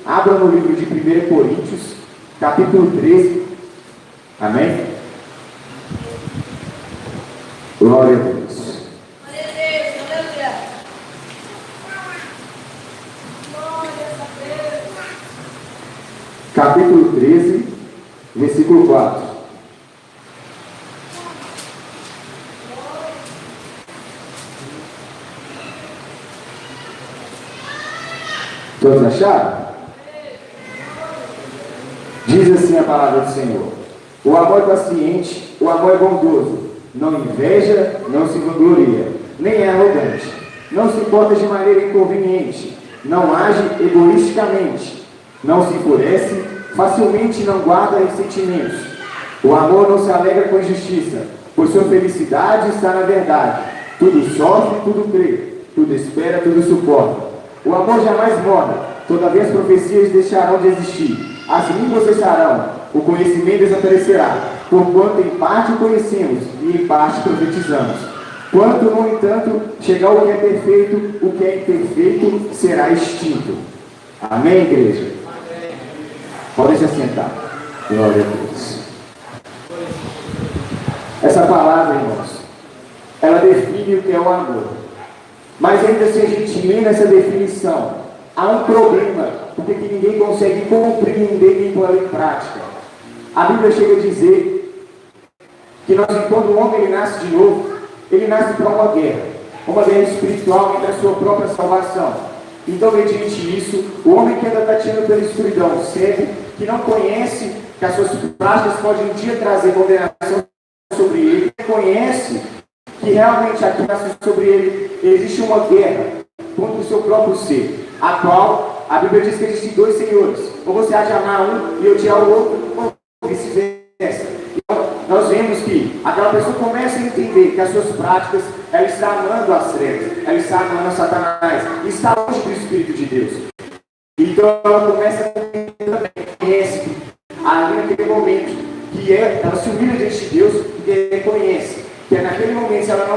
Abra no livro de 1 Coríntios, capítulo 13. Amém? Glória a Deus. Glória a Deus, aleluia. Glória a Deus. Capítulo 13, versículo 4. Todos acharam? Diz assim a palavra do Senhor: o amor é paciente, o amor é bondoso, não inveja, não se vangloria, nem é arrogante, não se porta de maneira inconveniente, não age egoisticamente, não se enfurece, facilmente não guarda ressentimentos. O amor não se alegra com injustiça, pois sua felicidade está na verdade. Tudo sofre, tudo crê, tudo espera, tudo suporta. O amor jamais morre, todavia as profecias deixarão de existir. As línguas cessarão, o conhecimento desaparecerá, porquanto em parte o conhecemos e em parte profetizamos. Quanto, no entanto, chegar o que é perfeito, o que é imperfeito será extinto. Amém, igreja? Amém. Podem se assentar. Glória a Deus. Essa palavra, irmãos, ela define o que é o amor. Mas ainda se a gente lê nessa definição, há um problema, porque que ninguém consegue compreender nem pôr em prática. A Bíblia chega a dizer que quando o homem ele nasce de novo, ele nasce para uma guerra espiritual entre a sua própria salvação. Então, mediante isso, o homem que anda tateando pela escuridão, cego, que não conhece que as suas práticas podem um dia trazer condenação sobre ele, conhece que realmente aqui nasce sobre ele, existe uma guerra contra o seu próprio ser, a qual a Bíblia diz que existem dois senhores, ou você há de amar um e odiar o outro, ou vice-versa. Então, nós vemos que aquela pessoa começa a entender que as suas práticas, ela está amando as trevas, ela está amando a Satanás, e está longe do Espírito de Deus. Então ela começa a entender também, conhece ali naquele momento, ela se humilha diante de Deus, porque reconhece que é naquele momento, se ela não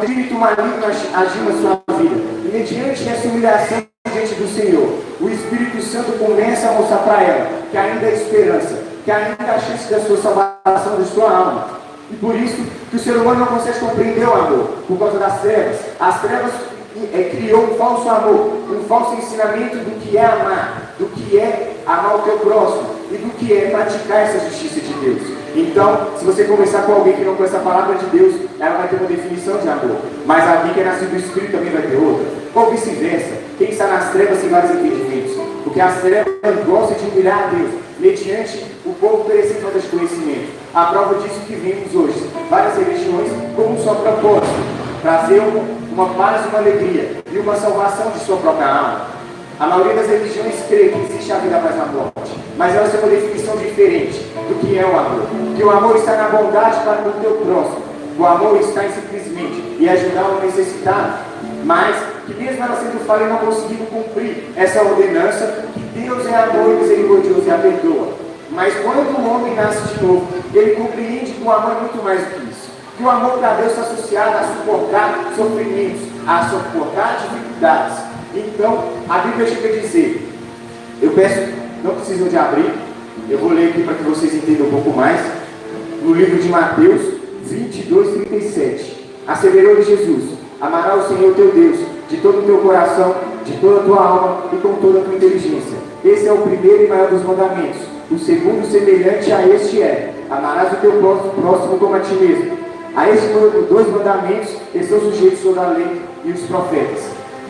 tem espírito maligno agindo na sua vida, e mediante essa humilhação diante do Senhor, o Espírito Santo começa a mostrar para ela que ainda há esperança, que ainda há chance da sua salvação, da sua alma. E por isso que o ser humano não consegue compreender o amor, por causa das trevas. As trevas criou um falso amor, um falso ensinamento do que é amar, do que é amar o teu próximo e do que é praticar essa justiça de Deus. Então, se você conversar com alguém que não conhece a palavra de Deus, ela vai ter uma definição de amor, mas alguém que é nascido do Espírito também vai ter outra, ou vice-versa. Quem está nas trevas tem vários entendimentos, porque as trevas gostam de humilhar a Deus, mediante o povo perecendo falta de conhecimento. A prova disso que vimos hoje, várias religiões com um só propósito, trazer uma paz, uma alegria e uma salvação de sua própria alma. A maioria das religiões crê que existe a vida após a morte, mas elas têm uma definição diferente do que é o amor. Que o amor está na bondade para com o teu próximo. O amor está em simplesmente e ajudar o necessitado, mas que mesmo ela sendo falha, não conseguindo cumprir essa ordenança, que Deus é amor e misericordioso e a perdoa. Mas quando o homem nasce de novo, ele compreende que o amor é muito mais do que isso. Que o amor para Deus está associado a suportar sofrimentos, a suportar dificuldades. Então, a Bíblia chega a dizer, eu peço, não precisam de abrir, eu vou ler aqui para que vocês entendam um pouco mais, no livro de Mateus 22:37, asseverou-lhe Jesus: amará o Senhor teu Deus de todo o teu coração, de toda a tua alma e com toda a tua inteligência. Esse é o primeiro e maior dos mandamentos. O segundo, semelhante a este, é: amarás o teu próximo como a ti mesmo. A estes dois mandamentos estão sujeitos toda a lei e os profetas.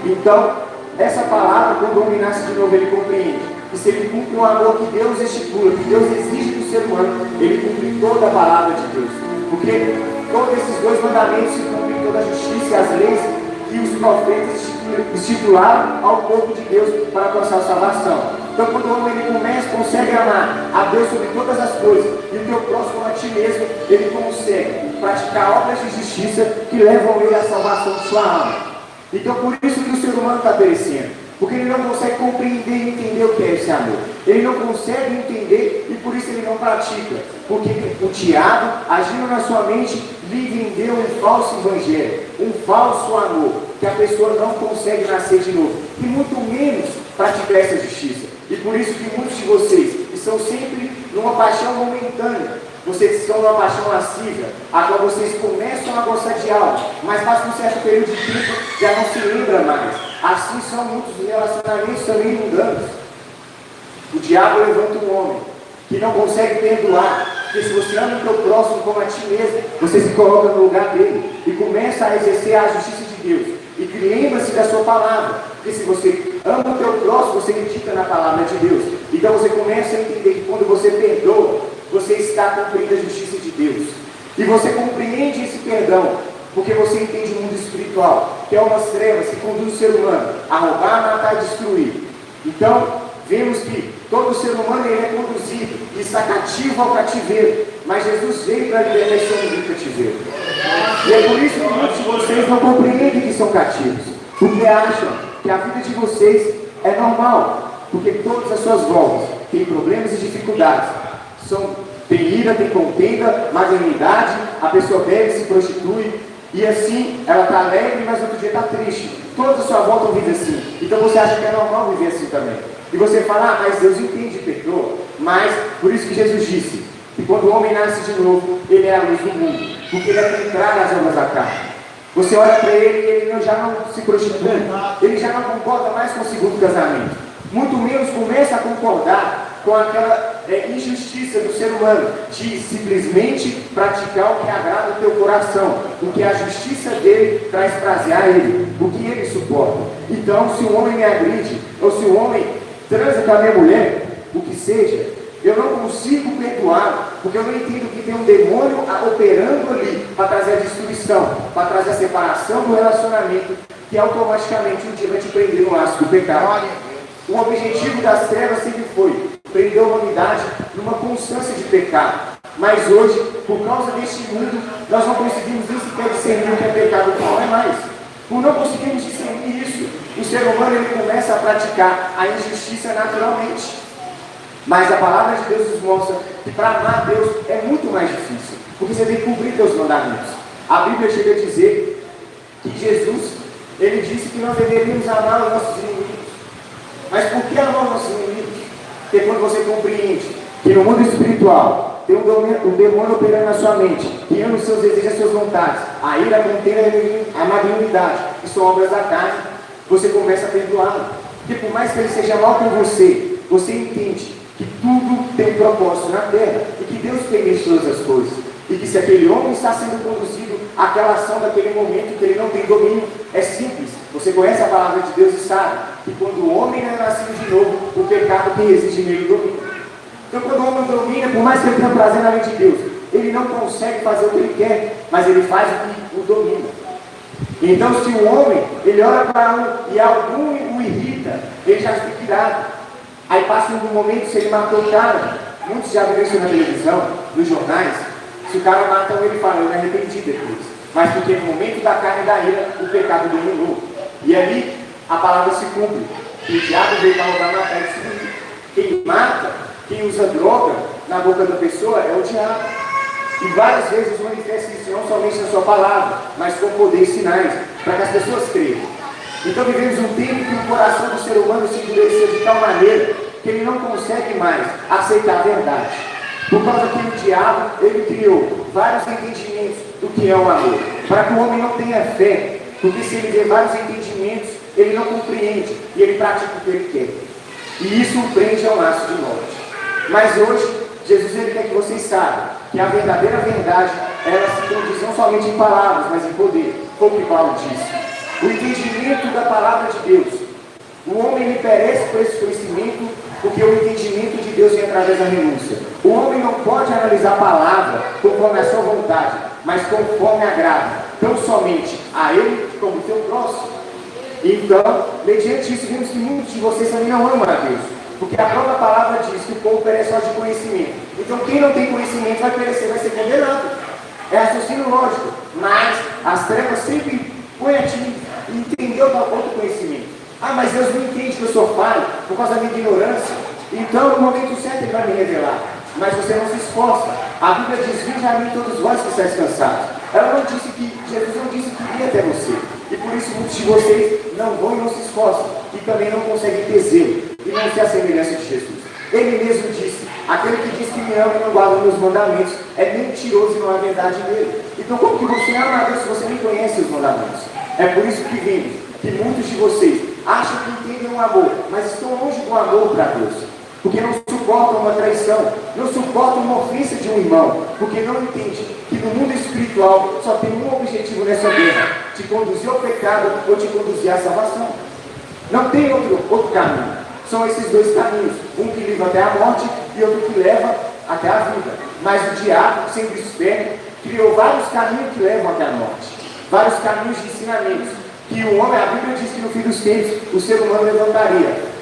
Então, essa palavra, quando o homem nasce de novo, ele compreende que se ele cumpre o amor que Deus estipula, que Deus exige do ser humano, ele cumpre toda a palavra de Deus. Porque todos esses dois mandamentos se cumprem toda a justiça e as leis que os profetas estipularam ao povo de Deus para alcançar a salvação. Então, quando o homem ele consegue amar a Deus sobre todas as coisas e o teu próximo a ti mesmo, ele consegue praticar obras de justiça que levam ele à salvação de sua alma. Então, por isso que o ser humano está perecendo, porque ele não consegue compreender e entender o que é esse amor. Ele não consegue entender e por isso ele não pratica, porque o diabo, agindo na sua mente, lhe vendeu um falso evangelho, um falso amor, que a pessoa não consegue nascer de novo, e muito menos praticar essa justiça. E por isso que muitos de vocês estão sempre numa paixão momentânea. Vocês estão numa paixão lasciva, a qual vocês começam a gostar de algo, mas passa um certo período de tempo, já não se lembra mais. Assim são muitos relacionamentos também mundanos. O diabo levanta um homem que não consegue perdoar, porque se você ama o teu próximo como a ti mesmo, você se coloca no lugar dele e começa a exercer a justiça de Deus. E lembra-se da sua palavra, porque se você ama o teu próximo, você acredita na palavra de Deus. Então você começa a entender que quando você perdoa, você está cumprindo a justiça de Deus. E você compreende esse perdão, porque você entende o mundo espiritual, que é umas trevas que conduz o ser humano a roubar, matar e destruir. Então, vemos que todo ser humano ele é conduzido e está cativo ao cativeiro. Mas Jesus veio para libertar esse homem do cativeiro. E é por isso que muitos de vocês não compreendem que são cativos, porque acham que a vida de vocês é normal, porque todas as suas voltas têm problemas e dificuldades. Tem ira, tem contenda, malignidade, a pessoa bebe, se prostitui, e assim ela está alegre, mas outro dia está triste. Toda a sua volta vive assim. Então você acha que é normal viver assim também. E você fala, mas Deus entende e perdoa. Mas, por isso que Jesus disse, que quando o homem nasce de novo, ele é a luz do mundo, porque ele é para entrar nas obras da carne. Você olha para ele e ele já não se prostitui, ele já não concorda mais com o segundo casamento, muito menos começa a concordar com aquela injustiça do ser humano, de simplesmente praticar o que agrada o teu coração, o que a justiça dele traz prazer a ele, o que ele suporta. Então, se o homem me agride, ou se o homem transa com a minha mulher, o que seja, eu não consigo perdoar, porque eu não entendo que tem um demônio operando ali para trazer a destruição, para trazer a separação do relacionamento, que automaticamente um dia vai te prender no laço do pecado. O objetivo das trevas sempre foi prender a humanidade numa constância de pecado. Mas hoje, por causa deste mundo, nós não conseguimos nem sequer discernir o que é pecado e não é mais. Por não conseguirmos discernir isso, o ser humano ele começa a praticar a injustiça naturalmente. Mas a palavra de Deus nos mostra que para amar a Deus é muito mais difícil, porque você tem que cumprir seus mandamentos. A Bíblia chega a dizer que Jesus, ele disse que nós deveríamos amar os nossos inimigos. Mas por que amar os nossos inimigos? Porque quando você compreende que no mundo espiritual tem um demônio operando na sua mente, guiando os seus desejos e as suas vontades, a ira, a contenda, a malignidade, que são obras da carne, você começa a perdoá-lo. Porque por mais que ele seja mal com você, você entende que tudo tem propósito na terra e que Deus permite todas as coisas. E que se aquele homem está sendo conduzido àquela ação daquele momento que ele não tem domínio, é simples. Você conhece a palavra de Deus e sabe que quando o homem é nascido de novo, o pecado que existe nele domina. Então quando o homem domina, por mais que ele tenha prazer na lei de Deus, ele não consegue fazer o que ele quer, mas ele faz o que o domina. Então se o homem, ele olha para um e algum o irrita, ele já fica irado. Aí passa um momento, se ele matou o cara, muitos já viram isso na televisão, nos jornais, se o cara mata um, ele fala, eu me arrependi depois. Mas porque no momento da carne e da ira, o pecado dominou. E ali, a palavra se cumpre. E o diabo veio para roubar, matar e destruir. Quem mata, quem usa droga na boca da pessoa é o diabo. E várias vezes manifesta isso, não somente na sua palavra, mas com poder e sinais, para que as pessoas creiam. Então vivemos um tempo que o coração do ser humano se endureceu de tal maneira que ele não consegue mais aceitar a verdade. Por causa que o diabo, ele criou vários entendimentos do que é o amor, para que o homem não tenha fé, porque se ele vê vários entendimentos, ele não compreende e ele pratica o que ele quer. E isso o prende ao laço de morte. Mas hoje, Jesus ele quer que vocês saibam que a verdadeira verdade, ela se condiz não somente em palavras, mas em poder, como Paulo disse. O entendimento da palavra de Deus. O homem ele perece por esse conhecimento, porque o entendimento de Deus vem através da renúncia. O homem não pode analisar a palavra conforme a sua vontade, mas conforme agrada, tão somente a ele como o teu próximo. Então, mediante isso, vimos que muitos de vocês também não amam a Deus, porque a própria palavra diz que o povo perece só de conhecimento. Então, quem não tem conhecimento vai perecer, vai ser condenado. É raciocínio lógico, mas as trevas sempre põem a ti entender o outro conhecimento. Ah, mas Deus não entende que eu sou falho por causa da minha ignorância. Então, no momento certo, Ele vai me revelar. Mas você não se esforça. A Bíblia diz: vinde a mim todos vós que estáis cansados. Ela não disse que, Jesus não disse que iria até você. E por isso muitos de vocês não vão e não se esforçam, e também não conseguem ter zelo, e não se assemelhança de Jesus. Ele mesmo disse: aquele que diz que me ama e não guarda os meus mandamentos é mentiroso e não há verdade nele. Então como que você ama a Deus se você nem conhece os mandamentos? É por isso que vimos que muitos de vocês acham que entendem o amor, mas estão longe do amor para Deus. Porque não suportam uma traição, não suportam uma ofensa de um irmão, porque não entendem que no mundo espiritual só tem um objetivo nessa guerra: te conduzir ao pecado ou te conduzir à salvação. Não tem outro caminho. São esses dois caminhos, um que leva até a morte e outro que leva até a vida. Mas o diabo, sendo esperto, criou vários caminhos que levam até a morte, vários caminhos de ensinamentos, que o homem, a Bíblia diz que no fim dos tempos o ser humano levantaria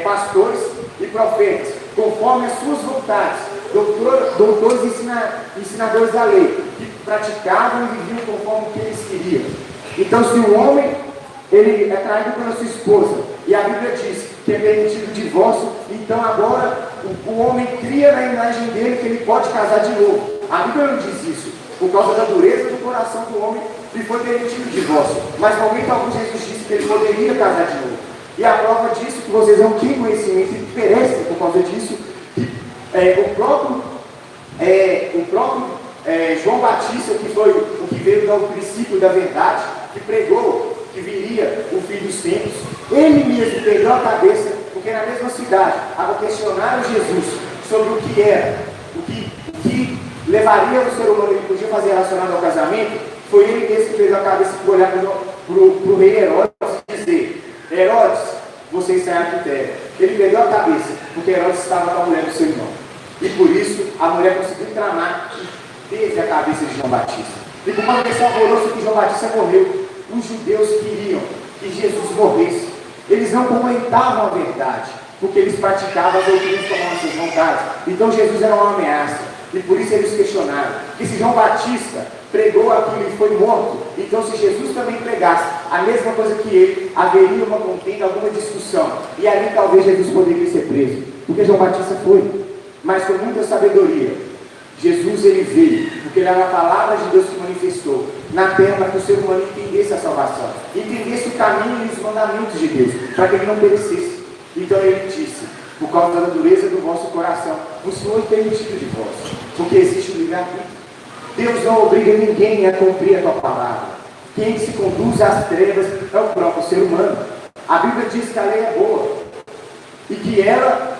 pastores e profetas, conforme as suas vontades, doutores e ensinadores da lei, que praticavam e viviam conforme o que eles queriam. Então, se o homem ele é traído pela sua esposa, e a Bíblia diz que é permitido o divórcio, então agora o homem cria na imagem dele que ele pode casar de novo. A Bíblia não diz isso. Por causa da dureza do coração do homem, lhe foi permitido o divórcio. Mas no momento algum Jesus disse que ele poderia casar de novo. E a prova disso que vocês não têm conhecimento e perecem por causa disso, que o próprio João Batista, que foi o que veio dar o princípio da verdade, que pregou que viria o fim dos tempos, ele mesmo perdeu a cabeça, porque na mesma cidade, ao questionar Jesus sobre o que era, o que levaria o ser humano, ele podia fazer relacionado ao casamento, foi ele mesmo que perdeu a cabeça por olhar para o rei Herodes e dizer: Herodes, você está em adultério. Ele perdeu a cabeça, porque Herodes estava com a mulher do seu irmão. E por isso, a mulher conseguiu tramar e teve a cabeça de João Batista. E por uma questão alvoroço que João Batista morreu, os judeus queriam que Jesus morresse. Eles não comentavam a verdade, porque eles praticavam as doutrinas conforme as suas vontades. Então Jesus era uma ameaça. E por isso eles questionaram. Que se João Batista pregou aquilo e foi morto, então se Jesus também pregasse a mesma coisa que ele, haveria uma contenda, alguma discussão. E ali talvez Jesus poderia ser preso. Porque João Batista foi. Mas com muita sabedoria, Jesus ele veio, porque ele era a palavra de Deus que manifestou na terra para que o ser humano entendesse a salvação, entendesse o caminho e os mandamentos de Deus, para que ele não perecesse. Então ele disse: por causa da dureza do vosso coração, o Senhor é permitido de vós, porque existe o livre-arbítrio. Deus não obriga ninguém a cumprir a tua palavra. Quem se conduz às trevas é o próprio ser humano. A Bíblia diz que a lei é boa e que ela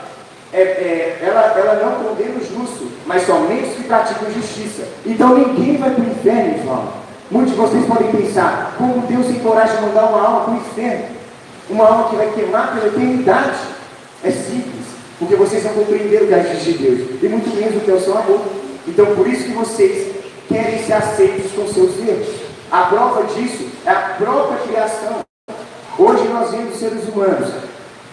não condena o justo, mas somente os que praticam justiça. Então ninguém vai para o inferno, irmão. Muitos de vocês podem pensar: como Deus tem coragem de mandar uma alma para o inferno? Uma alma que vai queimar pela eternidade. É simples, porque vocês não compreenderam o que é a justiça de Deus, e muito menos o que é o seu amor. Então por isso que vocês querem ser aceitos com seus erros. A prova disso é a própria criação. Hoje nós vemos seres humanos.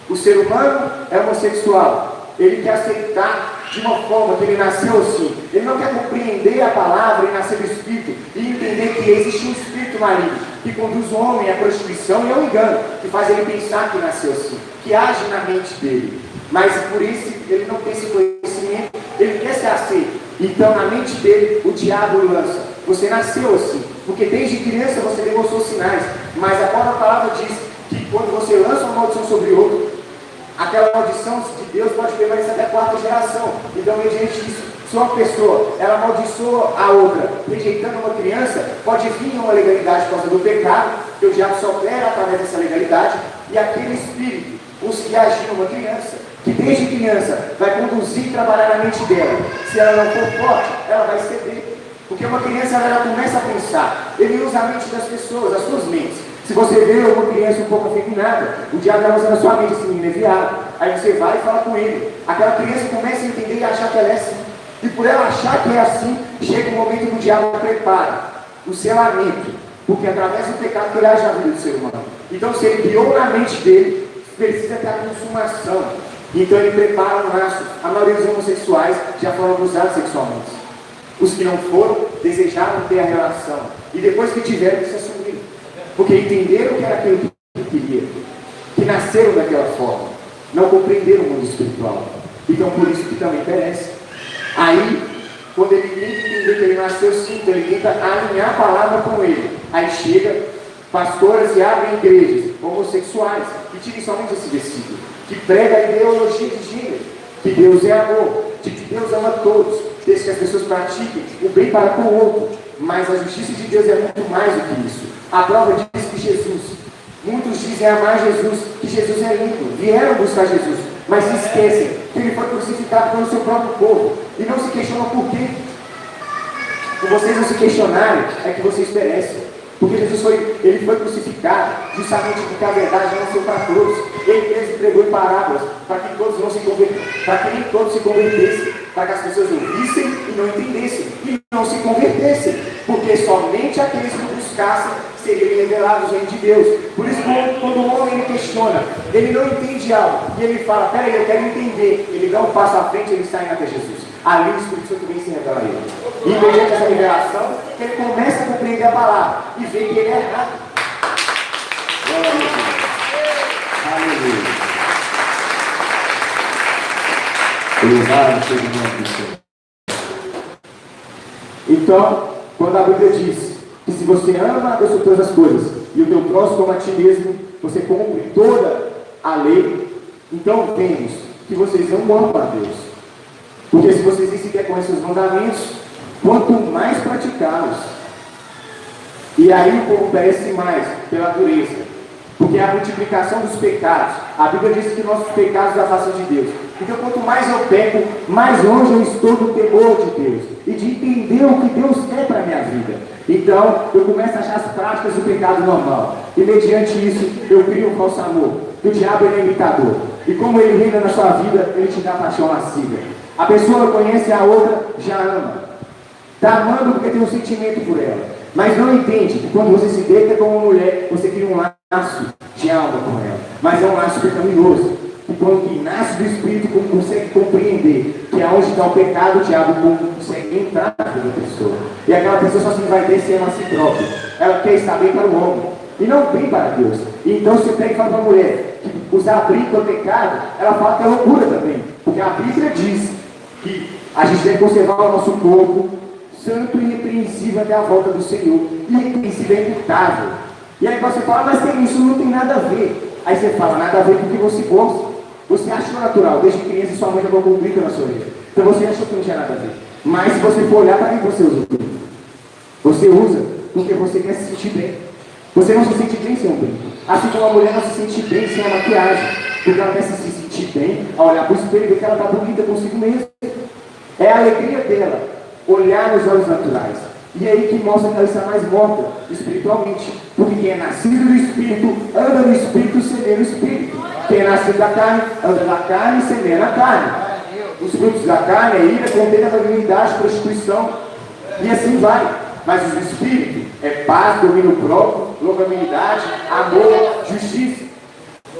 O ser humano é homossexual. Ele quer aceitar de uma forma que ele nasceu assim. Ele não quer compreender a palavra e nascer do Espírito e entender que existe um Espírito maligno que conduz o homem à prostituição e ao engano, que faz ele pensar que nasceu assim, que age na mente dele. Mas por isso ele não tem esse conhecimento, ele quer ser aceito. Então na mente dele o diabo lança: você nasceu assim, porque desde criança você demonstrou sinais. Mas a própria palavra diz que quando você lança uma maldição sobre outro, aquela maldição de Deus pode permanecer até a quarta geração. Então, mediante isso, se uma pessoa ela amaldiçoa a outra, rejeitando uma criança, pode vir uma legalidade por causa do pecado, que o diabo só opera através dessa legalidade, e aquele espírito, os que agem numa criança, que desde criança vai conduzir e trabalhar na mente dela. Se ela não for forte, ela vai ceder. Porque uma criança ela começa a pensar, ele usa a mente das pessoas, as suas mentes. Se você vê uma criança um pouco afeminada, o diabo está usando a sua mente, esse menino é viado. Aí você vai e fala com ele. Aquela criança começa a entender e achar que ela é assim. E por ela achar que é assim, chega o momento que o diabo prepara o selamento. Porque através do pecado que ele age na vida do ser humano. Então se ele criou na mente dele, precisa ter a consumação. Então ele prepara o laço. A maioria dos homossexuais já foram abusados sexualmente. Os que não foram, desejaram ter a relação. E depois que tiveram, se assumiram. Porque entenderam que era aquilo que queria, que nasceram daquela forma, não compreenderam o mundo espiritual. Então por isso que também perece. Aí, quando ele tenta entender que ele nasceu assim, então ele tenta alinhar a palavra com ele. Aí chega Pastoras que abrem igrejas homossexuais, que tirem somente esse versículo, que prega a ideologia de gênero, que Deus é amor, de que Deus ama todos, desde que as pessoas pratiquem o bem para com o outro. Mas a justiça de Deus é muito mais do que isso. A prova diz que Jesus, muitos dizem amar Jesus, que Jesus é lindo, vieram buscar Jesus, mas se esquecem que ele foi crucificado pelo seu próprio povo e não se questionam por quê. Se vocês não se questionarem, é que vocês perecem. Porque Jesus ele foi crucificado justamente porque a verdade não foi para todos. Ele mesmo pregou em parábolas para que todos não se convertessem, para que nem todos se convertessem, para que as pessoas ouvissem e não entendessem e não se convertessem, porque somente aqueles que buscassem seriam revelados o reino de Deus. Por isso, quando o homem ele questiona, ele não entende algo e ele fala: peraí, eu quero entender. Ele dá um passo à frente e ele está indo até Jesus. Ali o Espírito Santo vem se revela a ele. E mediante essa revelação, ele começa a compreender a palavra e vê que ele é errado. Glória a Deus. Aleluia. Louvado seja o nome do Senhor. Então, quando a Bíblia diz que se você ama a Deus sobre todas as coisas e o teu próximo como a ti mesmo, você cumpre toda a lei, então vemos que vocês não amam a Deus. Porque se vocês nem sequer conhecem os mandamentos, quanto mais praticá-los. E aí o povo perece mais pela dureza. Porque é a multiplicação dos pecados. A Bíblia diz que nossos pecados afastam de Deus. Então quanto mais eu peco, mais longe eu estou do temor de Deus. E de entender o que Deus quer para a minha vida. Então eu começo a achar as práticas do pecado normal. E mediante isso eu crio um falso amor. Que o diabo ele é imitador. E como ele reina na sua vida, ele te dá paixão lasciva. A pessoa conhece a outra, já ama. Está amando porque tem um sentimento por ela. Mas não entende que quando você se deita com uma mulher, você cria um laço de alma com ela. Mas é um laço pecaminoso. E quando que nasce do Espírito, consegue compreender que aonde está o pecado, o diabo consegue entrar na vida da pessoa. E aquela pessoa só se vai descer a si própria. Ela quer estar bem para o homem. E não bem para Deus. E então você pega e fala para a mulher que usar brinco é pecado, ela fala que é loucura também. Porque a Bíblia diz que a gente deve conservar o nosso corpo santo e irrepreensível até a volta do Senhor. Irrepreensível é imutável. E aí você fala: mas isso não tem nada a ver. Aí você fala: nada a ver porque você gosta. Você achou natural, desde criança sua mãe já colocou um brinco na sua orelha. Então você achou que não tinha nada a ver. Mas se você for olhar, para que você usa o brinco? Você usa porque você quer se sentir bem. Você não se sente bem sem um brinco. Assim como a mulher não se sente bem sem a maquiagem. Porque ela quer se sentir bem ao olhar para o espelho e ver que ela está bonita consigo mesma. É a alegria dela olhar nos olhos naturais. E é aí que mostra que ela está mais morta espiritualmente. Porque quem é nascido do Espírito, anda no Espírito, semeia no Espírito. Quem é nascido da carne, anda na carne e semeia na carne. Os frutos da carne é ira, contenda, malignidade, prostituição. E assim vai. Mas os do Espírito é paz, domínio próprio, longanimidade, amor, justiça.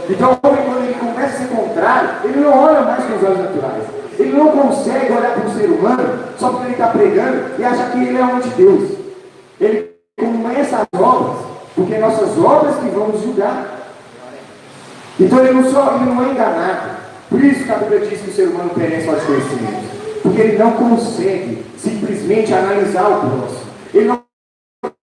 Então o homem, quando ele começa a ser contrário, ele não olha mais com os olhos naturais. Ele não consegue olhar para o ser humano só porque ele está pregando e achar que ele é homem de Deus. Ele começa as obras, porque é nossas obras que vão nos julgar. Então ele não é enganado. Por isso que a Bíblia diz que o ser humano perece ao desconhecimento. Porque ele não consegue simplesmente analisar o próximo. Ele não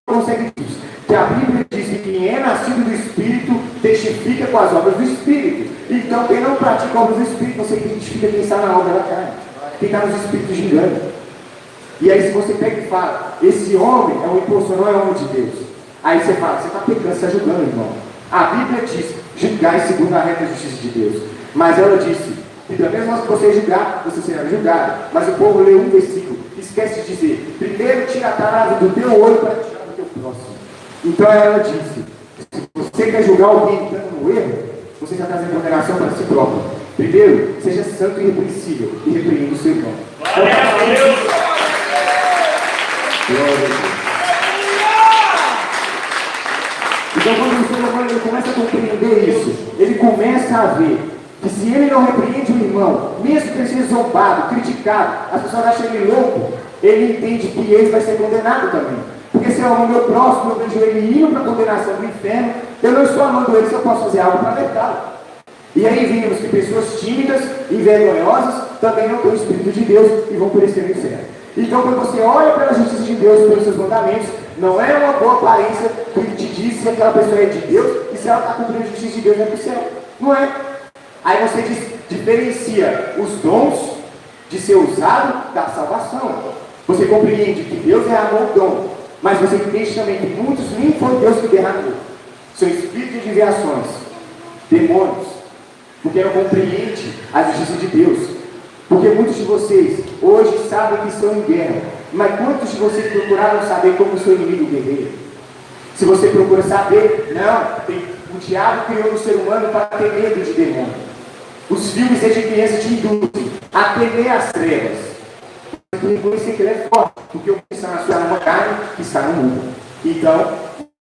consegue dizer que a Bíblia diz que quem é nascido do Espírito testifica com as obras do Espírito. Então quem não pratica obras do Espírito, você identifica quem está na obra da carne, quem está nos espíritos de engano. E aí se você pega e fala: esse homem é um impostor, não é homem de Deus. Aí você fala: você está pecando, você está julgando, irmão. A Bíblia diz: julgai segundo a reta justiça de Deus. Mas ela disse que da mesma forma que você julgar, você será julgado. Mas o povo lê um versículo, esquece de dizer: primeiro tira a trave do teu olho para tirar do teu próximo. Então ela disse: se você quer julgar alguém entrando no erro, você já está trazendo condenação para si próprio. Primeiro, seja santo e irrepreensível e repreenda o seu irmão. Glória a Deus! Glória a Deus! Então quando o ser humano ele começa a compreender isso, ele começa a ver que se ele não repreende o irmão, mesmo que ele seja zombado, criticado, as pessoas acham ele louco, ele entende que ele vai ser condenado também. Porque se eu amo o meu próximo, eu vejo ele indo para a condenação do inferno, eu não estou amando ele se eu posso fazer algo para alertá-lo. E aí vimos que pessoas tímidas e vergonhosas também não têm o Espírito de Deus e vão perecer no inferno. Então quando você olha pela justiça de Deus, pelos seus mandamentos, não é uma boa aparência que te diz se aquela pessoa é de Deus e se ela está cumprindo a justiça de Deus é para o céu. Não é. Aí você diferencia os dons de ser usado da salvação. Você compreende que Deus derramou o dom, mas você entende também que muitos nem foi Deus que derramou. São espíritos de desviações, demônios, porque não compreende a justiça de Deus. Porque muitos de vocês hoje sabem que estão em guerra, mas quantos de vocês procuraram saber como o seu inimigo guerreia? Se você procura saber, não, o diabo criou no ser humano para ter medo de demônio. Os filmes desde criança te induzem a temer as trevas. O inglês que ele é forte, porque o que está na sua carne está no mundo. Então,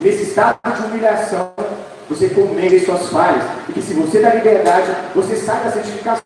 nesse estado de humilhação, você comete suas falhas, e que se você dá liberdade, você sai da santificação.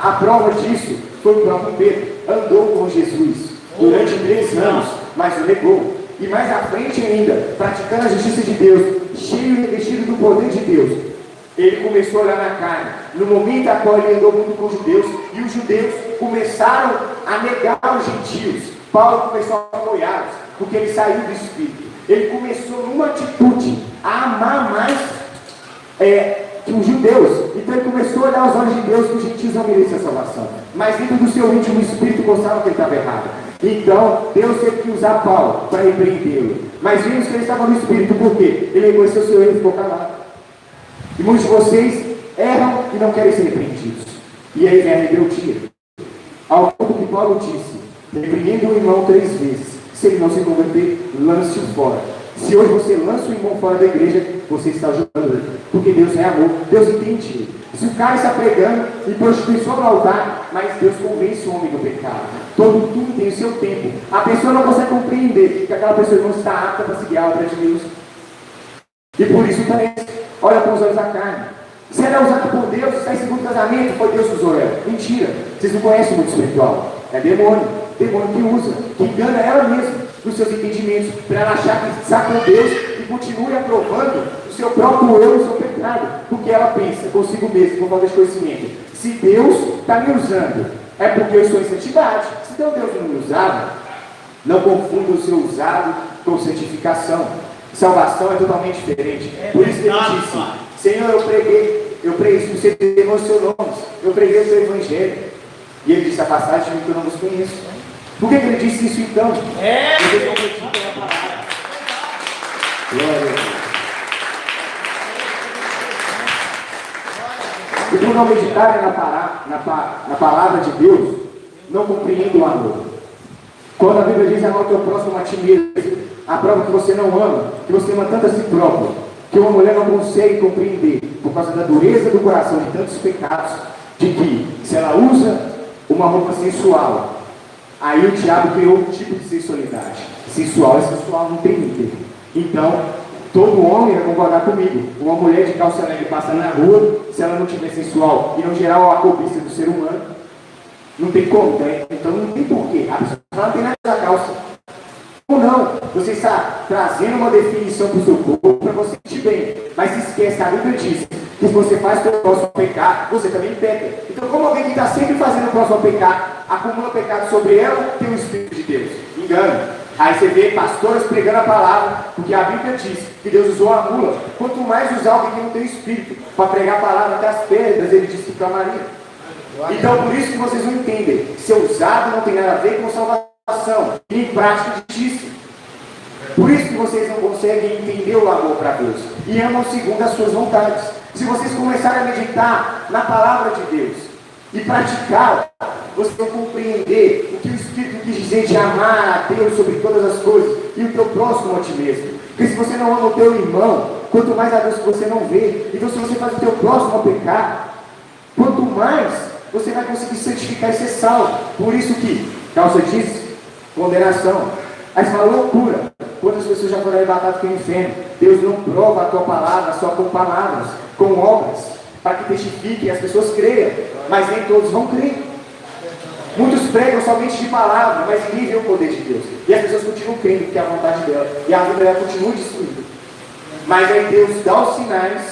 A prova disso foi o próprio Pedro. Andou com Jesus durante 3 anos, mas o negou. E mais à frente ainda, praticando a justiça de Deus, cheio e revestido do poder de Deus, ele começou a olhar na carne. No momento a qual ele andou muito com os judeus, e os judeus começaram a negar os gentios, Paulo começou a apoiá-los, porque ele saiu do Espírito. Ele começou numa atitude a amar mais que os judeus. Então ele começou a olhar aos olhos de Deus que os gentios não mereciam a salvação. Mas dentro do seu íntimo, o Espírito gostava que ele estava errado. Então Deus teve que usar Paulo para repreendê-lo. Mas vimos que ele estava no Espírito, por quê? Ele reconheceu o seu erro e ficou calado. E muitos de vocês erram e não querem ser repreendidos. E aí vem a rebeldia. Ao ponto que Paulo disse: repreenda o irmão 3 vezes. Se ele não se converter, lance-o fora. Se hoje você lança o irmão fora da igreja, você está ajudando ele. Porque Deus é amor, Deus entende ele. Se o cara está pregando e prostituição no altar, mas Deus convence o homem do pecado. Tudo tem o seu tempo. A pessoa não consegue compreender que aquela pessoa não está apta para seguir a obra de Deus. E por isso parece, olha com os olhos da carne. Se ela é usada por Deus, está em segundo casamento, foi Deus que usou ela. Mentira, vocês não conhecem o mundo espiritual. É demônio que usa, que engana ela mesma nos seus entendimentos, para ela achar que está com Deus e continue aprovando o seu próprio eu e o seu pecado, porque ela pensa consigo mesmo, com falta de conhecimento: se Deus está me usando, é porque eu estou em santidade. Se então Deus não me usava, não confunda o seu usado com santificação. Salvação é totalmente diferente. Por isso que ele disse: Senhor, eu preguei, você levou os seus nomes, eu preguei o seu evangelho. E ele disse: afastai de mim que eu não vos conheço. Por que ele disse isso então? Porque ele compreendeu a palavra. Glória a Deus. E por não meditarem na palavra de Deus, não compreendem o amor. Quando a Bíblia diz: amar o teu próximo a ti mesmo, a prova que você não ama, que você ama tanto a si próprio, que uma mulher não consegue compreender, por causa da dureza do coração de tantos pecados, de que se ela usa uma roupa sensual, aí o diabo criou um tipo de sensualidade. Sensual é sensual, não tem nível. Então, todo homem vai concordar comigo. Uma mulher de calça leve passa na rua, se ela não tiver sensual e não gerar a cobiça do ser humano, não tem como, né? Então não tem porquê. A pessoa não tem nada da calça. Ou não, você está trazendo uma definição para o seu corpo para você sentir bem. Mas se esquece que a Bíblia diz que se você faz o seu próximo pecar, você também peca. Então, como alguém que está sempre fazendo o próximo pecar, acumula pecado sobre ela, tem o Espírito de Deus. Engano. Aí você vê pastoras pregando a palavra, porque a Bíblia diz que Deus usou a mula. Quanto mais usar alguém que não tem Espírito para pregar a palavra até as pedras, ele disse que clamaria. Então, por isso que vocês não entendem. Ser usado não tem nada a ver com salvação, e em prática de justiça. Por isso que vocês não conseguem entender o amor para Deus e amam segundo as suas vontades. Se vocês começarem a meditar na palavra de Deus e praticar, vocês vão compreender o que o Espírito quis dizer de amar a Deus sobre todas as coisas e o teu próximo a ti mesmo. Porque se você não ama o teu irmão, quanto mais a Deus que você não vê, então se você faz o teu próximo a pecar, quanto mais você vai conseguir santificar e ser salvo. Por isso que, calça diz, condenação. Aí você fala: loucura. Quantas pessoas já foram arrebatadas pelo inferno? Deus não prova a tua palavra só com palavras, com obras, para que testifique e as pessoas creiam, mas nem todos vão crer. Muitos pregam somente de palavra, mas ninguém vê o poder de Deus. E as pessoas continuam crendo que é a vontade dela, e a vida dela continua destruída. Mas aí Deus dá os sinais,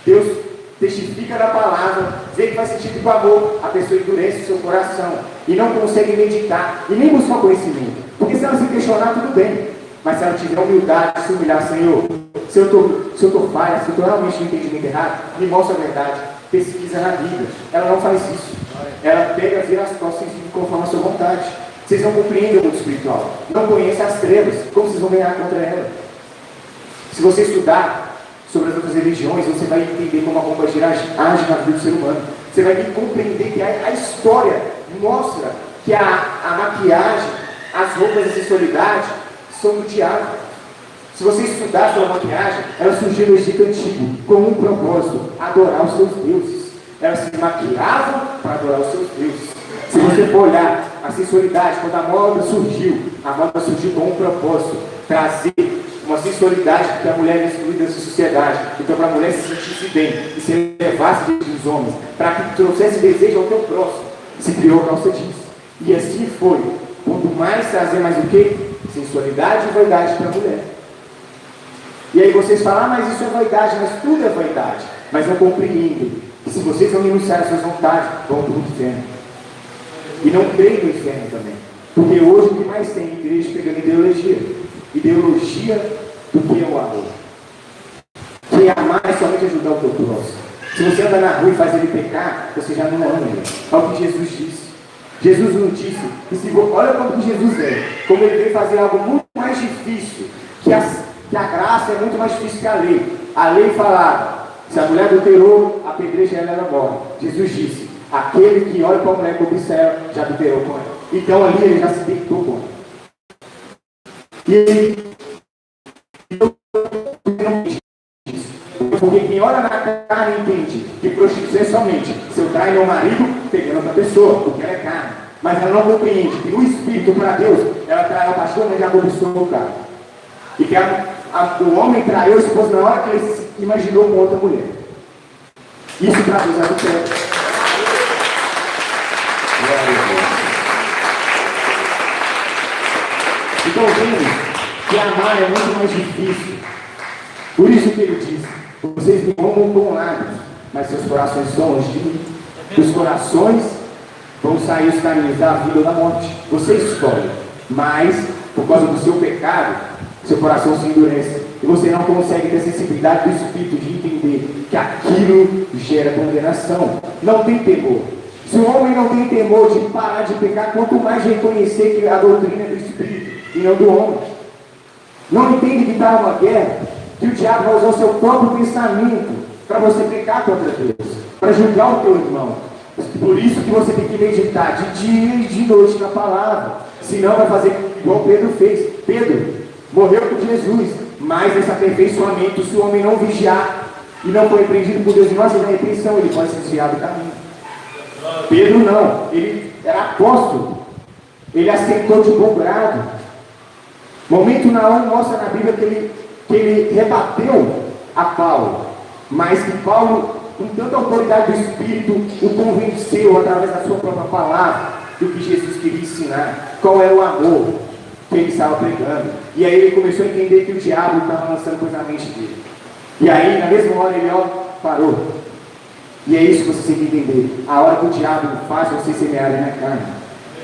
Deus testifica da palavra, vê que faz sentido com amor, a pessoa endurece o seu coração e não consegue meditar e nem buscar conhecimento. Porque se ela se questionar, tudo bem. Mas se ela tiver humildade de se humilhar, Senhor, se eu estou falha, se eu estou realmente no entendimento errado, me mostra a verdade, pesquisa na Bíblia. Ela não faz isso. Ela pega, vira as costas e conforme a sua vontade. Vocês não compreendem o mundo espiritual, não conhecem as trevas, como vocês vão ganhar contra ela? Se você estudar sobre as outras religiões, você vai entender como a roupa age na vida do ser humano. Você vai compreender que a história mostra que a maquiagem, as roupas, a sensualidade são do diabo. Se você estudar sobre a maquiagem, ela surgiu no Egito Antigo com um propósito: adorar os seus deuses. Elas se maquiavam para adorar os seus deuses. Se você for olhar a sensualidade, quando a moda surgiu com um propósito: trazer uma sensualidade que a mulher é excluída da sociedade. Então, para a mulher se sentir bem e se elevasse dos homens, para que trouxesse desejo ao teu próximo, se criou a calça jeans. E assim foi. Quanto mais trazer mais o quê? Sensualidade e vaidade para a mulher. E aí vocês falam: mas isso é vaidade, mas tudo é vaidade. Mas não compreendem que se vocês não renunciar às suas vontades, vão para o inferno. E não creem no inferno também. Porque hoje o que mais tem igreja pegando ideologia? Ideologia do que é o amor. Que amar é somente ajudar o teu próximo. Se você anda na rua e faz ele pecar, você já não ama ele. Olha o que Jesus disse. Jesus não disse que olha como que Jesus é. Como ele veio fazer algo muito mais difícil. Que a graça é muito mais difícil que a lei. A lei falava: se a mulher adulterou, apedreja ela, ela morre. Jesus disse: aquele que olha para a mulher e cobiça ela, já adulterou com ela. Então ali ele já se deitou com ela. E ele não entende isso. Porque quem olha na carne entende que prostituição é somente se eu traio meu marido pegando outra pessoa, porque ela é carne. Mas ela não compreende que no espírito, para Deus, ela traiu a pastor, mas já cobiçou o cara. E que o homem traiu a esposa na hora que ele se imaginou com outra mulher. Isso para Deus é adultério. Glória a Deus. Então, vemos que amar é muito mais difícil. Por isso que ele diz: vocês me amam com lábios, mas seus corações estão longe de mim. Dos corações vão sair os caminhos da vida ou da morte. Você escolhe. Mas, por causa do seu pecado, seu coração se endurece. E você não consegue ter sensibilidade do Espírito de entender que aquilo gera condenação. Não tem temor. Se o homem não tem temor de parar de pecar, quanto mais reconhecer que a doutrina é do Espírito e não do homem. Não entende que está uma guerra, que o diabo vai usar o seu próprio pensamento para você pecar contra Deus, para julgar o teu irmão. Por isso que você tem que meditar de dia e de noite na palavra. Senão vai fazer igual Pedro fez. Pedro morreu por Jesus, mas esse aperfeiçoamento, se o homem não vigiar e não for repreendido por Deus e não aceitar a repreensão, ele pode se desviar do caminho. Pedro não, ele era apóstolo, ele aceitou de bom grado. Momento Naum mostra na Bíblia que ele rebateu a Paulo, mas que Paulo, com tanta autoridade do Espírito, o convenceu através da sua própria palavra do que Jesus queria ensinar, qual era o amor que ele estava pregando. E aí ele começou a entender que o diabo estava lançando coisa na mente dele. E aí, na mesma hora, ele parou. E é isso que você tem que entender. A hora que o diabo faz você semear na carne.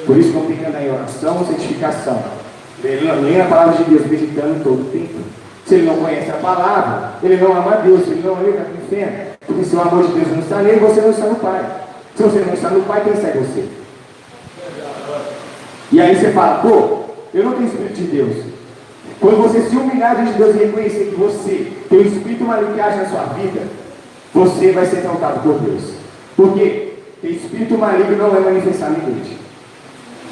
Por isso, não tem que andar em oração, santificação. Lendo a palavra de Deus, meditando todo o tempo. Se ele não conhece a palavra, ele não ama a Deus, ele não ama, ele vai para o inferno. Porque se o amor de Deus não está nele, você não está no Pai. Se você não está no Pai, quem segue você? E aí você fala: pô, eu não tenho Espírito de Deus. Quando você se humilhar diante de Deus e reconhecer que você tem o Espírito maligno que age na sua vida, você vai ser tratado por Deus. Porque o Espírito maligno não é manifestado em igreja.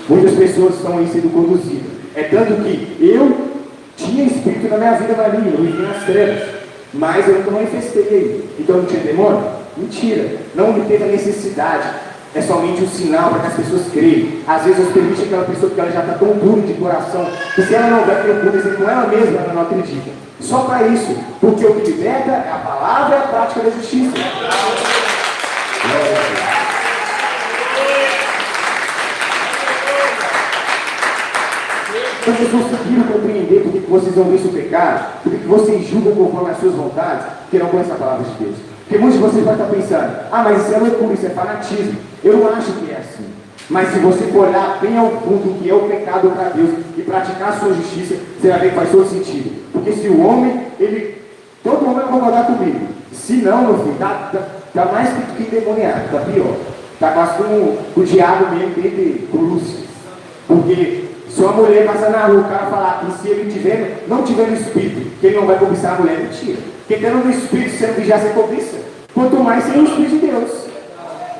Muitas pessoas estão aí sendo conduzidas. É tanto que eu tinha espírito na minha vida maligna, eu vivia nas trevas, mas eu nunca manifestei ele. Então não tinha demônio? Mentira. Não me teve a necessidade. É somente um sinal para que as pessoas creem. Às vezes Deus permite aquela pessoa que ela já está tão dura de coração, que se ela não vai ter acontecer com ela mesma, ela não acredita. Só para isso. Porque o que liberta é a palavra e a prática da justiça. Então vocês conseguiram compreender por que vocês não veem o pecado, por que vocês julgam conforme as suas vontades, porque não conhecem a palavra de Deus. Porque muitos de vocês podem estar pensando: ah, mas isso é loucura, isso é fanatismo. Eu não acho que é assim. Mas se você for olhar bem ao fundo que é o pecado para Deus e praticar a sua justiça, você vai ver que faz todo sentido. Porque se o homem, todo homem vai concordar comigo. Se não, meu filho, tá mais que endemoniado, tá pior. Tá quase com o diabo mesmo dentro de cruz. Porque se uma mulher passar na rua, o cara falar que se ele não tiver no espírito, que ele não vai cobiçar a mulher, mentira. Porque tendo no espírito, se ele vigiar, você cobiça. Quanto mais sem o espírito de Deus.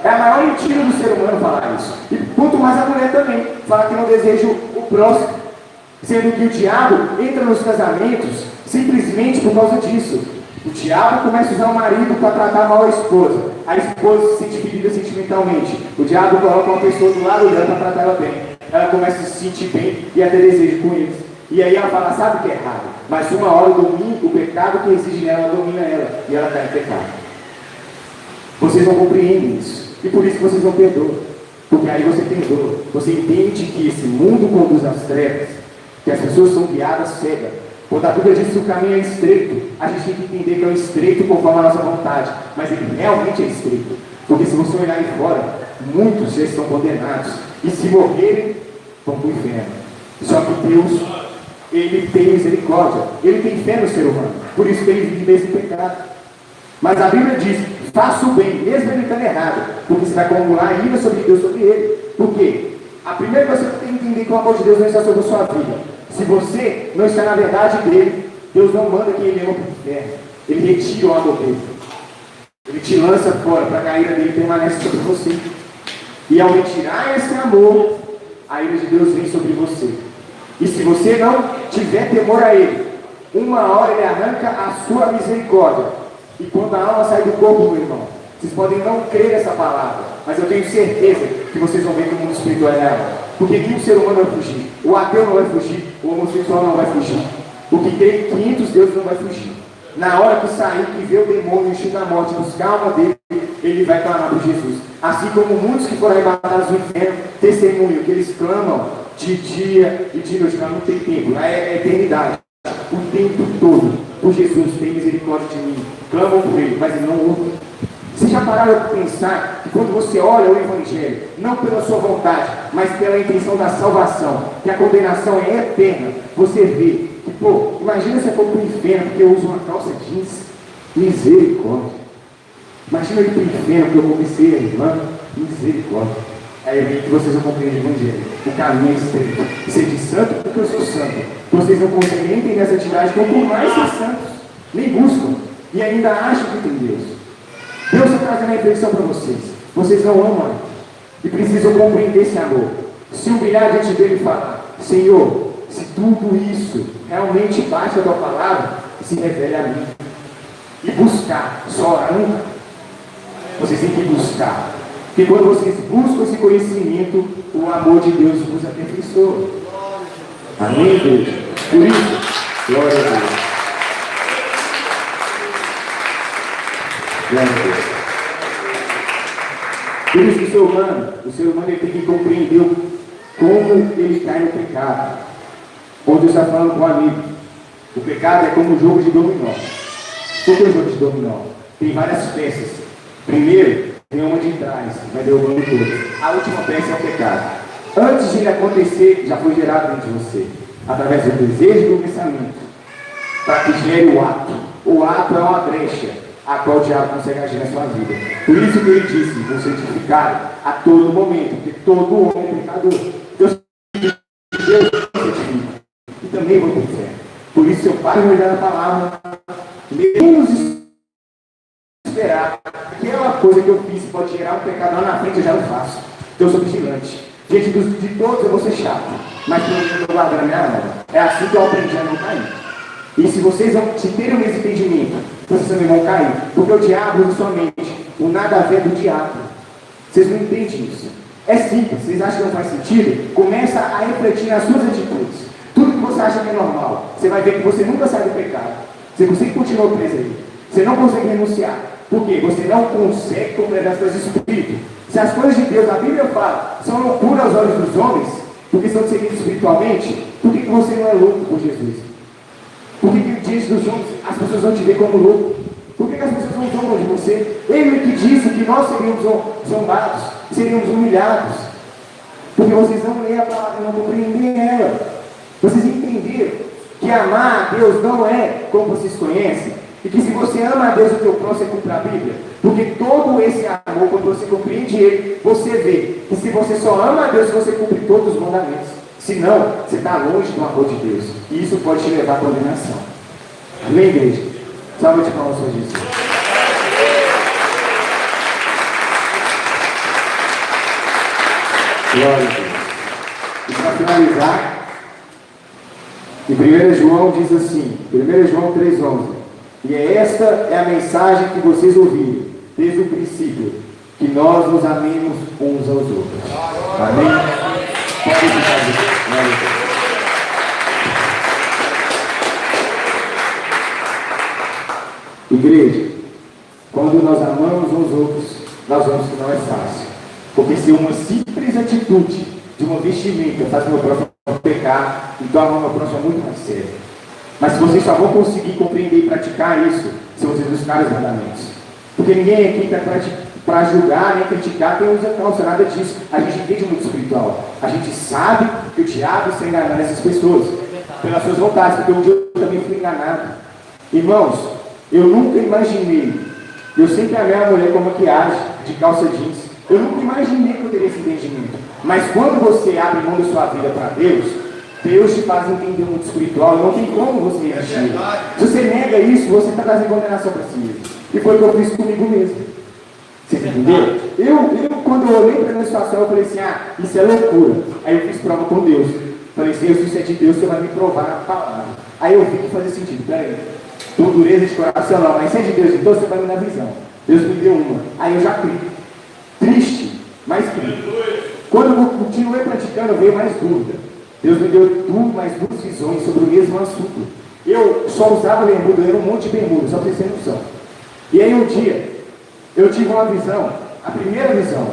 É a maior mentira do ser humano falar isso. E quanto mais a mulher também, falar que não deseja o próximo. Sendo que o diabo entra nos casamentos simplesmente por causa disso. O diabo começa a usar o marido para tratar mal a esposa. A esposa se sente ferida sentimentalmente. O diabo coloca uma pessoa do lado dela para tratar ela bem. Ela começa a se sentir bem e até desejo com eles. E aí ela fala, sabe que é errado. Mas uma hora o pecado que exige nela domina ela. E ela cai em pecado. Vocês não compreendem isso. E por isso que vocês não perdoam. Porque aí você perdoa. Você entende que esse mundo conduz às trevas. Que as pessoas são guiadas cegas. Quando a Bíblia diz que o caminho é estreito, a gente tem que entender que é um estreito conforme a nossa vontade. Mas ele realmente é estreito. Porque se você olhar aí fora, muitos já estão condenados. E se morrerem, vão para o inferno. Só que Deus, Ele tem misericórdia. Ele tem fé no ser humano. Por isso que ele vive nesse pecado. Mas a Bíblia diz, faça o bem, mesmo ele estando errado. Porque você vai acumular a ira sobre Deus, sobre ele. Por quê? A primeira coisa que você tem que entender que o amor de Deus não está sobre a sua vida. Se você não está na verdade dele, Deus não manda que ele ama para o inferno. Ele retira o amor dele. Ele te lança fora para que a ira dele permaneça sobre você. E ao retirar esse amor, a ira de Deus vem sobre você. E se você não tiver temor a ele, uma hora ele arranca a sua misericórdia. E quando a alma sai do corpo, meu irmão, vocês podem não crer nessa palavra, mas eu tenho certeza que vocês vão ver que o mundo espiritual é real. Porque nenhum ser humano vai fugir. O ateu não vai fugir, o homossexual não vai fugir. O que crê em 500 deuses não vai fugir. Na hora que sair, que vê o demônio enchendo a morte, buscar a alma dele, ele vai clamar por Jesus. Assim como muitos que foram arrebatados no inferno testemunham que eles clamam de dia e de noite. Lá não tem tempo, lá é eternidade. O tempo todo, por Jesus, tem misericórdia de mim. Clamam por ele, mas ele não ouve. Vocês já pararam para pensar que quando você olha o Evangelho, não pela sua vontade, mas pela intenção da salvação, que a condenação é eterna, você vê que, imagina se eu for para o inferno porque eu uso uma calça jeans, misericórdia. Imagina eu ir para o inferno porque eu vou ser irmã, misericórdia. Aí vem que vocês não compreendem o Evangelho. O caminho é estreito. Ser de santo porque eu sou santo. Vocês não conseguem nem entender essa entidade, então por mais ser santos, nem buscam, e ainda acham que tem Deus. Deus está trazendo a reflexão para vocês. Vocês não amam e precisam compreender esse amor. Se humilhar diante dele e falar, Senhor, se tudo isso realmente bate a tua palavra, se revele a mim. E buscar, só orar nunca. Vocês têm que buscar. Porque quando vocês buscam esse conhecimento, o amor de Deus vos aperfeiçoa. Amém, Deus? Por isso, glória a Deus. Glória a Deus. Por isso que o ser humano ele tem que compreender como ele cai no pecado. Onde eu estava falando com um amigo, o pecado é como um jogo de dominó. O que é um jogo de dominó? Tem várias peças. Primeiro, tem uma de trás, vai derrubando todas. A última peça é o pecado. Antes de ele acontecer, já foi gerado dentro de você, através do desejo e do pensamento, para que gere o ato. O ato é uma brecha a qual o diabo consegue agir na sua vida. Por isso que ele disse, vão santificar a todo momento, porque todo homem é pecador. Deus santifica. E também vou para o inferno. Por isso, seu pai vai dar a palavra, menos esperar. Aquela coisa que eu fiz pode gerar um pecado lá na frente, eu já não faço. Então eu sou vigilante. Diante de todos eu vou ser chato. Mas pelo menos eu estou guardando a minha alma. É assim que eu aprendi a não cair. E se vocês não terem esse entendimento, vocês também vão cair. Porque o diabo usa sua mente. O nada a ver do diabo. Vocês não entendem isso. É simples. Vocês acham que não faz sentido? Começa a refletir nas suas atitudes. Tudo que você acha que é normal, você vai ver que você nunca sai do pecado. Você sempre continua preso aí. Você não consegue renunciar. Por quê? Você não consegue compreender as coisas do Espírito. Se as coisas de Deus, a Bíblia fala, são loucura aos olhos dos homens, porque são seguidos espiritualmente, por que você não é louco por Jesus? Por que diante dos homens as pessoas vão te ver como louco? Por que as pessoas não zombam de você? Ele que disse que nós seríamos zombados, seríamos humilhados. Porque vocês não leem a palavra e não compreendem ela. Vocês entenderam que amar a Deus não é como vocês conhecem. E que se você ama a Deus, o teu próximo é cumprir a Bíblia. Porque todo esse amor, quando você compreende ele, você vê que se você só ama a Deus, você cumpre todos os mandamentos. Senão, você está longe do amor de Deus. E isso pode te levar à condenação. Amém, igreja? Salve de palmas para Jesus. Glória a Deus. E para finalizar, em 1 João diz assim, 1 João 3,11. E esta é a mensagem que vocês ouviram desde o princípio, que nós nos amemos uns aos outros. Amém? Pode ficar. Igreja, quando nós amamos uns outros, nós vemos que não é fácil. Porque se uma simples atitude de uma vestimenta faz o meu próximo pecar, então amar o meu próximo é muito mais sério. Mas vocês só vão conseguir compreender e praticar isso se vocês buscarem os mandamentos. Porque ninguém aqui está para julgar, nem criticar, quem usa calça, nada disso. A gente entende muito espiritual. A gente sabe que o diabo está enganando essas pessoas pelas suas vontades, porque um dia eu também fui enganado. Irmãos, eu nunca imaginei, eu sempre amei a mulher com maquiagem, de calça jeans. Eu nunca imaginei que eu teria esse entendimento. Mas quando você abre mão da sua vida para Deus, Deus te faz entender muito espiritual, não tem como você resistir. Se você nega isso, você está trazendo condenação para si mesmo. E foi o que eu fiz comigo mesmo. Você entendeu? Eu quando eu olhei para a minha situação, eu falei assim, isso é loucura. Aí eu fiz prova com Deus. Falei assim, se isso é de Deus, você vai me provar na palavra. Aí eu vi que fazia sentido. Peraí, com dureza de coração não, mas se é de Deus, então você vai me dar visão. Deus me deu uma. Aí eu já criei. Triste, mas criei. Quando eu continuei praticando, veio mais dúvida. Deus me deu mais duas visões sobre o mesmo assunto. Eu só usava bermuda, eu era um monte de bermuda, só para vocês terem noção. E aí um dia, eu tive uma visão, a primeira visão,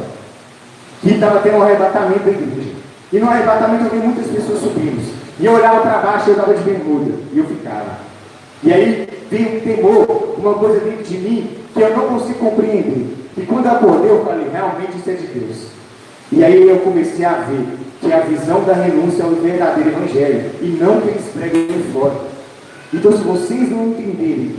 que estava tendo um arrebatamento da igreja. E no arrebatamento eu vi muitas pessoas subindo. E eu olhava para baixo e eu estava de bermuda. E eu ficava. E aí veio um temor, uma coisa dentro de mim, que eu não consigo compreender. E quando eu acordei, eu falei, realmente isso é de Deus. E aí eu comecei a ver que a visão da renúncia é o verdadeiro evangelho, e não que eles pregam aí fora. Então, se vocês não entenderem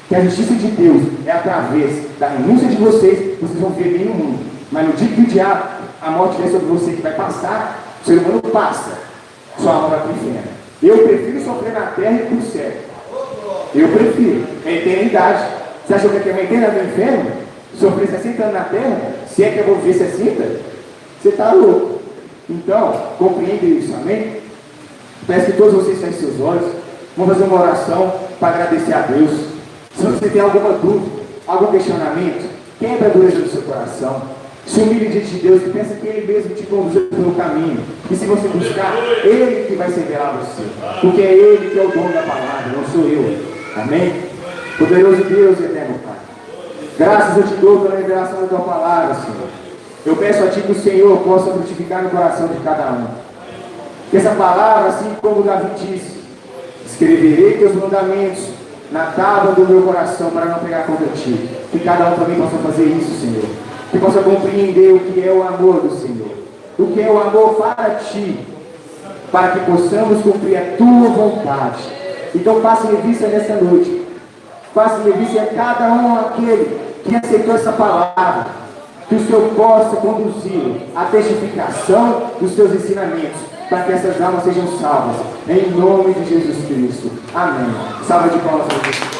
que a justiça de Deus é através da renúncia de vocês, vocês vão ver bem no mundo. Mas no dia que o diabo, a morte vem sobre você, que vai passar, o ser humano passa, sua alma vai para o inferno. Eu prefiro sofrer na terra e para o céu. Eu prefiro. É eternidade. Você achou que é uma eternidade no inferno? Sofrer 60 anos na terra? Se é que eu vou viver 60? Você está louco. Então, compreenda isso, amém? Peço que todos vocês fechem seus olhos. Vamos fazer uma oração para agradecer a Deus. Se você tem alguma dúvida, algum questionamento, quebra a dureza do seu coração. Se humilhe diante de Deus e pensa que Ele mesmo te conduziu pelo caminho. E se você buscar, Ele que vai revelar você. Porque é Ele que é o dono da palavra, não sou eu. Amém? Poderoso Deus e eterno Pai. Graças eu te dou pela revelação da tua palavra, Senhor. Eu peço a Ti que o Senhor possa frutificar no coração de cada um. Que essa palavra, assim como Davi disse, escreverei teus mandamentos na tábua do meu coração para não pegar contra Ti. Que cada um também possa fazer isso, Senhor. Que possa compreender o que é o amor do Senhor. O que é o amor para Ti. Para que possamos cumprir a Tua vontade. Então faça revista nessa noite. Faça revista a cada um aquele que aceitou essa palavra. Que o Senhor possa conduzir a testificação dos seus ensinamentos, para que essas almas sejam salvas, em nome de Jesus Cristo. Amém. Salva de palmas a Jesus.